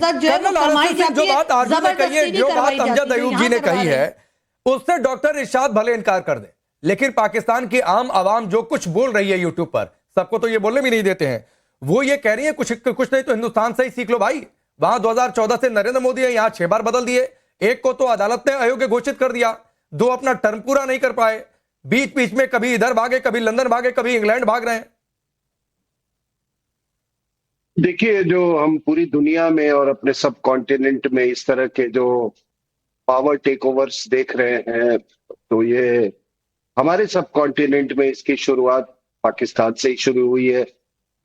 Colonel RSS Singh, जो बात आरजू ने कही है, जो बात अमजद अयूब जी ने कही है, उससे डॉक्टर इरशाद भले इनकार कर दे, लेकिन पाकिस्तान की आम आवाम जो कुछ बोल रही है यूट्यूब पर, सबको तो ये बोलने भी नहीं देते हैं, वो ये कह रही है कुछ नहीं तो हिंदुस्तान से ही सीख लो भाई। वहां 2014 से नरेंद्र मोदी है, यहां 6 बार बदल दिए, एक को तो अदालत ने अयोग्य घोषित कर दिया, 2 अपना टर्म पूरा नहीं कर पाए, बीच बीच में कभी इधर भागे, कभी लंदन भागे, कभी इंग्लैंड भाग रहे हैं। देखिए, जो हम पूरी दुनिया में और अपने सब कॉन्टिनेंट में इस तरह के जो पावर टेक ओवर्स देख रहे हैं, तो ये हमारे सब कॉन्टिनेंट में इसकी शुरुआत पाकिस्तान से ही शुरू हुई है।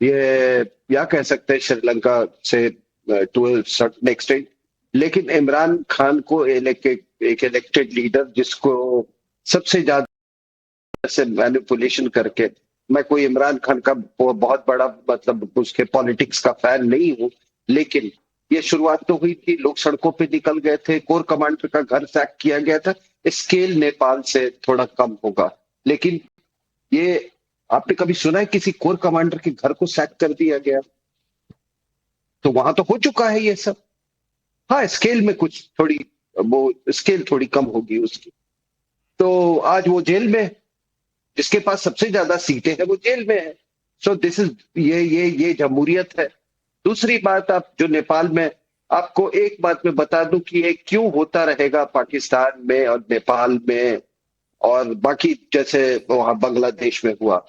ये या कह सकते हैं श्रीलंका से टू अ सर्टेन एक्सटेंट, लेकिन इमरान खान को एक इलेक्टेड लीडर जिसको सबसे ज्यादा से मैनिपुलेशन करके, मैं कोई इमरान खान का बहुत बड़ा मतलब उसके पॉलिटिक्स का फैन नहीं हूं, लेकिन ये शुरुआत तो हुई थी, लोग सड़कों पे निकल गए थे, कोर कमांडर का घर सैक किया गया था। स्केल नेपाल से थोड़ा कम होगा, लेकिन ये आपने कभी सुना है किसी कोर कमांडर के घर को सैक कर दिया गया? तो वहां तो हो चुका है ये सब। हाँ, स्केल में कुछ थोड़ी, वो स्केल थोड़ी कम होगी उसकी। तो आज वो जेल में, जिसके पास सबसे ज्यादा सीटें हैं वो जेल में है। सो दिस इज ये जमहूरियत है। दूसरी बात, आप जो नेपाल में, आपको एक बात मैं बता दूं कि ये क्यों होता रहेगा पाकिस्तान में और नेपाल में और बाकी जैसे वहां बांग्लादेश में हुआ।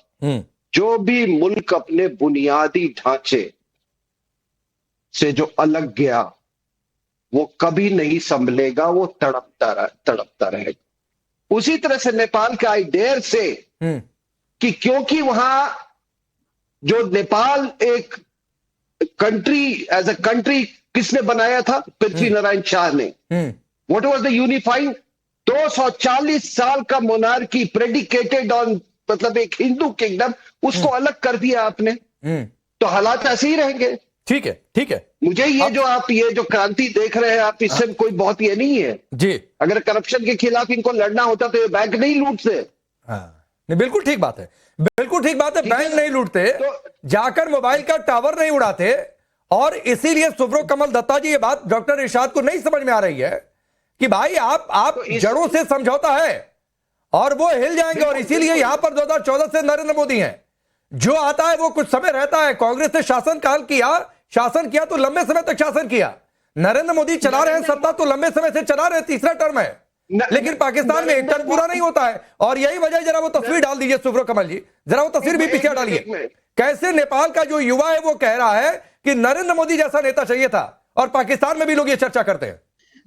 जो भी मुल्क अपने बुनियादी ढांचे से जो अलग गया, वो कभी नहीं संभलेगा, वो तड़पता रहेगा। उसी तरह से नेपाल का आई डेयर से कि क्योंकि वहां जो नेपाल एक कंट्री, एज अ कंट्री किसने बनाया था? पृथ्वी नारायण शाह ने। What was the unifying? 240 साल का मोनार्की प्रेडिकेटेड ऑन, मतलब एक हिंदू किंगडम, उसको अलग कर दिया आपने। तो हालात ऐसे ही रहेंगे। ठीक है। मुझे ये जो आप ये जो क्रांति देख रहे हैं आप, इससे कोई बहुत ये नहीं है जी। अगर करप्शन के खिलाफ इनको लड़ना होता तो ये बैंक नहीं लूटते। नहीं, बिल्कुल ठीक बात है, बिल्कुल ठीक बात है। बैंक नहीं लूटते, जाकर मोबाइल का टावर नहीं उड़ाते, और इसीलिए सुब्रो कमल दत्ता जी, ये बात डॉक्टर इरशाद को नहीं समझ में आ रही है कि भाई आप जड़ों से समझौता है और वो हिल जाएंगे। और इसीलिए यहां पर 2014 से नरेंद्र मोदी हैं, जो आता है वो कुछ समय रहता है। कांग्रेस ने शासन किया तो लंबे समय तक शासन किया, नरेंद्र मोदी चला रहे हैं सत्ता तो लंबे समय से चला रहे, तीसरा टर्म है, लेकिन पाकिस्तान में एक टर्म पूरा नहीं होता है। और यही वजह, जरा वो तस्वीर डाल दीजिए सुब्रो कमल जी, जरा वो तस्वीर भी पीछे डालिए, कैसे नेपाल का जो युवा है वो कह रहा है कि नरेंद्र मोदी जैसा नेता चाहिए था, और पाकिस्तान में भी लोग ये चर्चा करते हैं।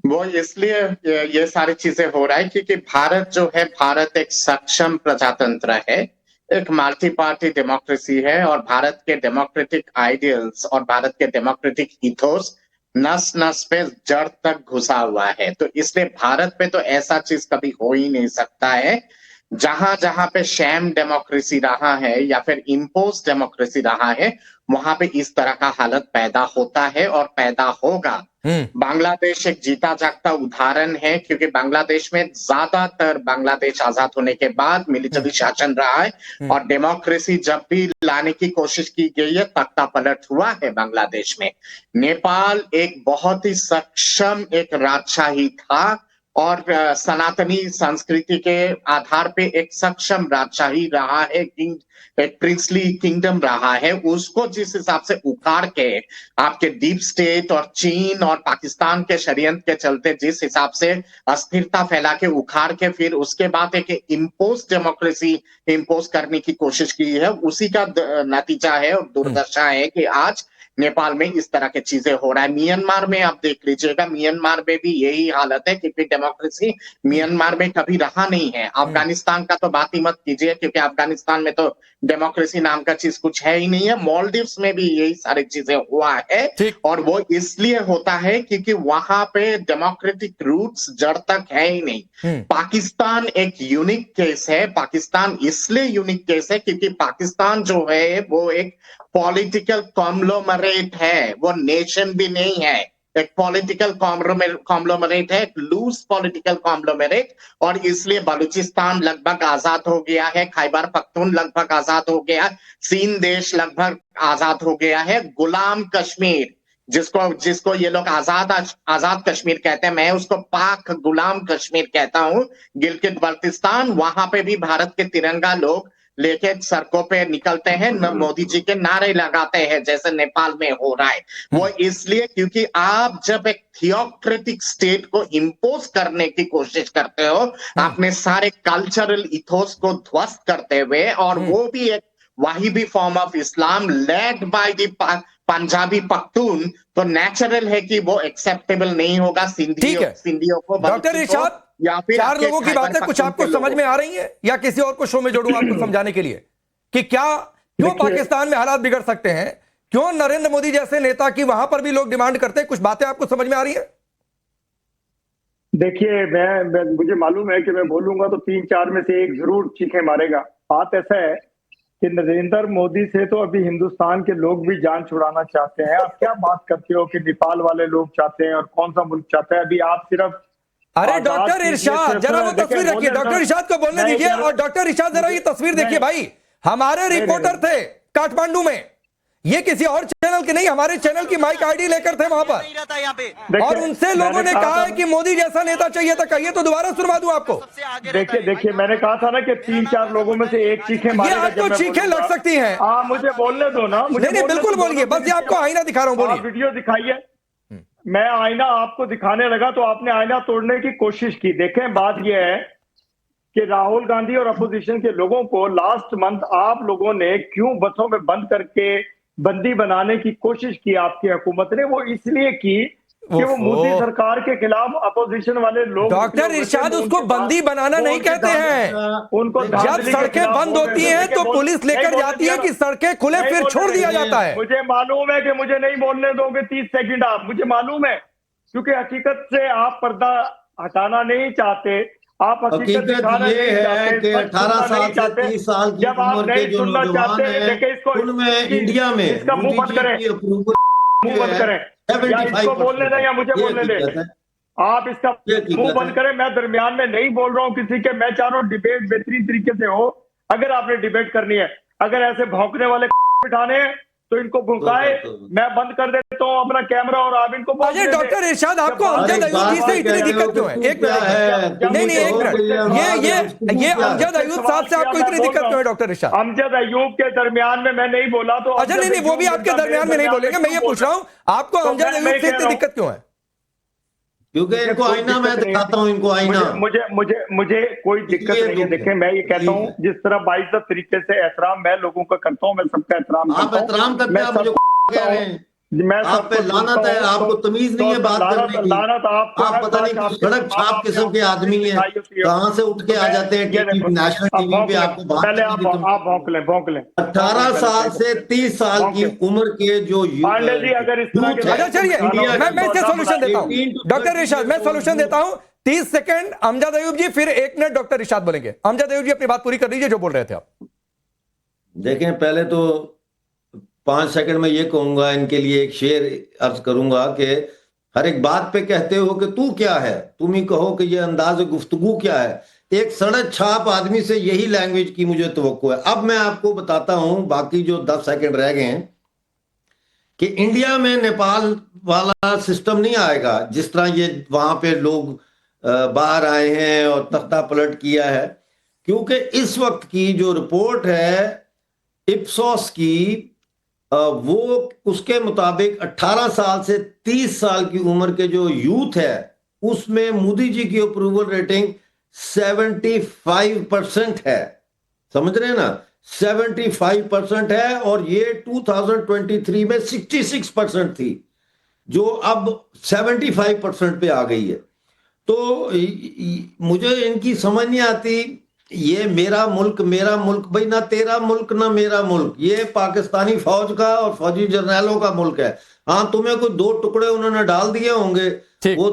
वो इसलिए ये सारी चीजें हो रहा है क्योंकि भारत जो है, भारत एक सक्षम प्रजातंत्र है, एक मल्टी पार्टी डेमोक्रेसी है, और भारत के डेमोक्रेटिक आइडियल्स और भारत के डेमोक्रेटिक इथोस नस नस पे जड़ तक घुसा हुआ है। तो इसलिए भारत पे तो ऐसा चीज कभी हो ही नहीं सकता है। जहां जहां पे शैम डेमोक्रेसी रहा है या फिर इम्पोज डेमोक्रेसी रहा है, वहां पे इस तरह का हालत पैदा होता है और पैदा होगा। बांग्लादेश एक जीता जागता उदाहरण है, क्योंकि बांग्लादेश में ज्यादातर, बांग्लादेश आजाद होने के बाद मिलिट्री शासन रहा है, और डेमोक्रेसी जब भी लाने की कोशिश की गई है, तख्ता पलट हुआ है बांग्लादेश में। नेपाल एक बहुत ही सक्षम एक राजशाही था, और सनातनी संस्कृति के आधार पे एक सक्षम राजशाही रहा है, एक प्रिंसली किंगडम रहा है। उसको जिस हिसाब से उखाड़ के आपके डीप स्टेट और चीन और पाकिस्तान के षड्यंत्र के चलते जिस हिसाब से अस्थिरता फैला के उखाड़ के फिर उसके बाद एक इम्पोज डेमोक्रेसी इम्पोज करने की कोशिश की है, उसी का नतीजा है और दुर्दशा है कि आज नेपाल में इस तरह की चीजें हो रहा है। म्यांमार में आप देख लीजिएगा, म्यांमार में भी यही हालत है, क्योंकि डेमोक्रेसी म्यांमार में कभी रहा नहीं है। अफगानिस्तान का तो बात ही मत कीजिए, क्योंकि अफगानिस्तान में तो डेमोक्रेसी नाम का चीज कुछ है ही नहीं है। मालदीव्स में भी यही सारी चीजें हुआ है, और वो इसलिए होता है क्योंकि वहां पे डेमोक्रेटिक रूट्स जड़ तक है ही नहीं। पाकिस्तान एक यूनिक केस है। पाकिस्तान इसलिए यूनिक केस है क्योंकि पाकिस्तान जो है वो एक पॉलिटिकल कॉन्ग्लोमरेट है, वो नेशन भी नहीं है, एक पॉलिटिकल कॉन्ग्लोमरेट है, लूज पॉलिटिकल कॉन्ग्लोमरेट। और इसलिए बलूचिस्तान लगभग आजाद हो गया है, खैबर पख्तून लगभग आजाद हो गया, सिंध देश लगभग आजाद हो गया है, गुलाम कश्मीर जिसको जिसको ये लोग आजाद कश्मीर कहते हैं, मैं उसको पाक गुलाम कश्मीर कहता हूं, गिलगित बल्तिस्तान, वहां पे भी भारत के तिरंगा लोग लेके सड़कों पे निकलते हैं, मोदी जी के नारे लगाते हैं, जैसे नेपाल में हो रहा है। वो इसलिए क्योंकि आप जब एक थियोक्रेटिक स्टेट को इम्पोज करने की कोशिश करते हो अपने सारे कल्चरल इथोस को ध्वस्त करते हुए, और वो भी एक वाहिदी फॉर्म ऑफ इस्लाम led by the Punjabi Pakhtun, तो नेचुरल है कि वो एक्सेप्टेबल नहीं होगा सिंधियों को। डॉक्टर इरशाद, या फिर 4 लोगों की बातें कुछ आपको समझ में आ रही है, या किसी और को शो में जोड़ूं आपको समझाने के लिए कि क्यों पाकिस्तान में हालात बिगड़ सकते हैं, क्यों नरेंद्र मोदी जैसे नेता की वहां पर भी लोग डिमांड करते हैं? कुछ बातें आपको समझ में आ रही है? देखिए, मुझे मालूम है कि मैं बोलूंगा तो 3-4 में से एक जरूर चीखे मारेगा। बात ऐसा है कि नरेंद्र मोदी से तो अभी हिंदुस्तान के लोग भी जान छुड़ाना चाहते हैं। आप क्या बात करते हो कि नेपाल वाले लोग चाहते हैं और कौन सा मुल्क चाहता है? अभी आप सिर्फ अरे डॉक्टर इरशाद, जरा वो तस्वीर रखिए, डॉक्टर इरशाद को बोलने दीजिए। और डॉक्टर इरशाद, जरा ये तस्वीर देखिए भाई, हमारे रिपोर्टर थे काठमांडू में, ये किसी और चैनल के नहीं, हमारे चैनल की माइक आईडी लेकर थे वहां पर, और उनसे लोगों ने कहा है कि मोदी जैसा नेता चाहिए था। कहिए तो दोबारा सुनवा दूं आपको। देखिए, मैंने कहा था ना कि 3-4 लोगों में से एक चीखें मारेगा। आपको चीखें लग सकती हैं। हाँ, मुझे बोलने दो ना। नहीं, बिल्कुल बोलिए, बस ये आपको आईना दिखा रहा हूँ, बोलिए। वीडियो दिखाइए। मैं आईना आपको दिखाने लगा तो आपने आईना तोड़ने की कोशिश की। देखें, बात यह है कि राहुल गांधी और अपोजिशन के लोगों को लास्ट मंथ आप लोगों ने क्यों बसों में बंद करके बंदी बनाने की कोशिश की आपकी हुकूमत ने? वो इसलिए की कि वो मोदी सरकार के खिलाफ अपोजिशन वाले लोग। डॉक्टर इरशाद, उसको बंदी बनाना नहीं कहते हैं। उनको जब सड़कें बंद होती हैं तो पुलिस लेकर जाती है कि सड़कें खुले फिर छोड़ दिया जाता है। मुझे मालूम है कि मुझे नहीं बोलने दोगे 30 सेकंड आप, मुझे मालूम है, क्योंकि हकीकत से आप पर्दा हटाना नहीं चाहते। आप हकीकत दिखाना नहीं चाहते कि 18 साल से 30 साल की उम्र के जो नौजवान हैं, उनमें इंडिया में इसका मुंह बंद करें, मुंह बंद करें, या इसको बोलने दें या मुझे बोलने दें। आप इसका मुंह बंद करें। मैं दरमियान में नहीं बोल रहा हूँ किसी के। मैं चाह रहा हूँ डिबेट बेहतरीन तरीके से हो। अगर आपने डिबेट करनी है, अगर ऐसे भौंकने वाले बिठाने हैं तो इनको भुकाए। मैं बंद कर देता हूँ अपना कैमरा और आप इनको। अजय, डॉक्टर इरशाद, आपको अमजद अयूब जी से इतनी दिक्कत क्यों है? एक मिनट, नहीं, एक मिनट, ये अमजद अयूब साहब से आपको इतनी दिक्कत क्यों है डॉक्टर इरशाद? अमजद अयूब के दरमियान में मैं नहीं बोला तो अच्छा, नहीं, वो भी आपके दरमियान में नहीं बोलेंगे। मैं ये पूछ रहा हूँ, आपको अमजद अयूब से इतनी दिक्कत क्यों है? क्योंकि इनको आईना मैं दिखाता हूँ, इनको आईना। मुझे कोई दिक्कत नहीं है। देखें, मैं ये कहता हूँ, जिस तरह बाइज्जत तरीके से एहतराम मैं लोगों का करता हूँ, मैं सबका एहतराम करता हूँ। आप एहतराम करते हैं, आप मुझे कह रहे हैं, आप पे लानत है, आपको तमीज नहीं है बात करने की। आप पता नहीं सड़क छाप किस्म के आदमी हैं, कहां से उठ के आ जाते हैं नेशनल टीवी पे आपको बात। आप भौंक लें। 18 साल से 30 साल की उम्र के जो पांडे जी, अगर इस तरह के, अच्छा चलिए, मैं इससे सोल्यूशन देता हूँ डॉक्टर इरशाद, मैं सोल्यूशन देता हूँ। 30 सेकंड अमजद अयूब जी, फिर 1 मिनट डॉक्टर इरशाद बोलेंगे। अमजद अयूब जी, अपनी बात पूरी कर दीजिए जो बोल रहे थे आप। देखें, पहले तो 5 सेकंड में ये कहूंगा, इनके लिए एक शेर अर्ज करूंगा कि हर एक बात पे कहते हो कि तू क्या है, तुम ही कहो कि ये अंदाज गुफ्तगू क्या है। एक सड़क छाप आदमी से यही लैंग्वेज की मुझे तवक्को है। अब मैं आपको बताता हूं, बाकी जो 10 सेकंड रह गए हैं, कि इंडिया में नेपाल वाला सिस्टम नहीं आएगा जिस तरह ये वहां पे लोग बाहर आए हैं और तख्ता पलट किया है। क्योंकि इस वक्त की जो रिपोर्ट है इप्सोस की, वो उसके मुताबिक 18 साल से 30 साल की उम्र के जो यूथ है, उसमें मोदी जी की अप्रूवल रेटिंग 75% है। समझ रहे हैं ना, 75% है। और ये 2023 में 66% थी, जो अब 75% पे आ गई है। तो मुझे इनकी समझ नहीं आती, ये मेरा मुल्क भाई, ना तेरा मुल्क ना मेरा मुल्क, ये पाकिस्तानी फौज का और फौजी जर्नैलों का मुल्क है। हाँ, तुम्हें कोई 2 टुकड़े उन्होंने डाल दिए होंगे, वो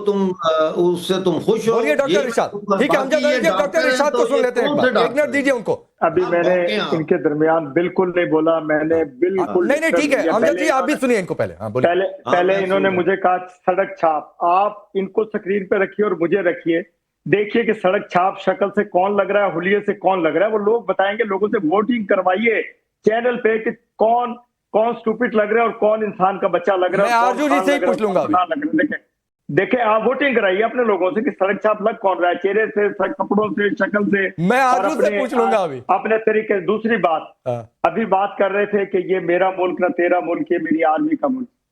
उससे तुम खुश हो। डॉक्टर इरशाद, ठीक है, डॉक्टर इरशाद को सुन लेते हैं, एक मिनट दीजिए उनको। अभी मैंने इनके दरमियान बिल्कुल नहीं बोला, मैंने बिल्कुल नहीं, ठीक है अमजद जी, आप भी सुनिए इनको पहले। पहले इन्होंने मुझे कहा सड़क छाप, आप इनको स्क्रीन पे रखिए और मुझे रखिए। देखिए कि सड़क छाप शक्ल से कौन लग रहा है, हुलिये से कौन लग रहा है, वो लोग बताएंगे। लोगों से वोटिंग करवाइए चैनल पे कि कौन कौन स्टूपिड लग रहा है और कौन इंसान का बच्चा लग रहा है। मैं आरजू जी से ही पूछ लूंगा अभी। देखें आप वोटिंग कराइए अपने लोगों से कि सड़क छाप लग कौन रहा है, चेहरे से, कपड़ों से, शक्ल से। मैं आरजू से पूछ लूंगा अभी अपने तरीके। दूसरी बात, अभी बात कर रहे थे कि ये मेरा मुल्क ना तेरा मुल्क, ये मेरी आर्मी का मुल्क।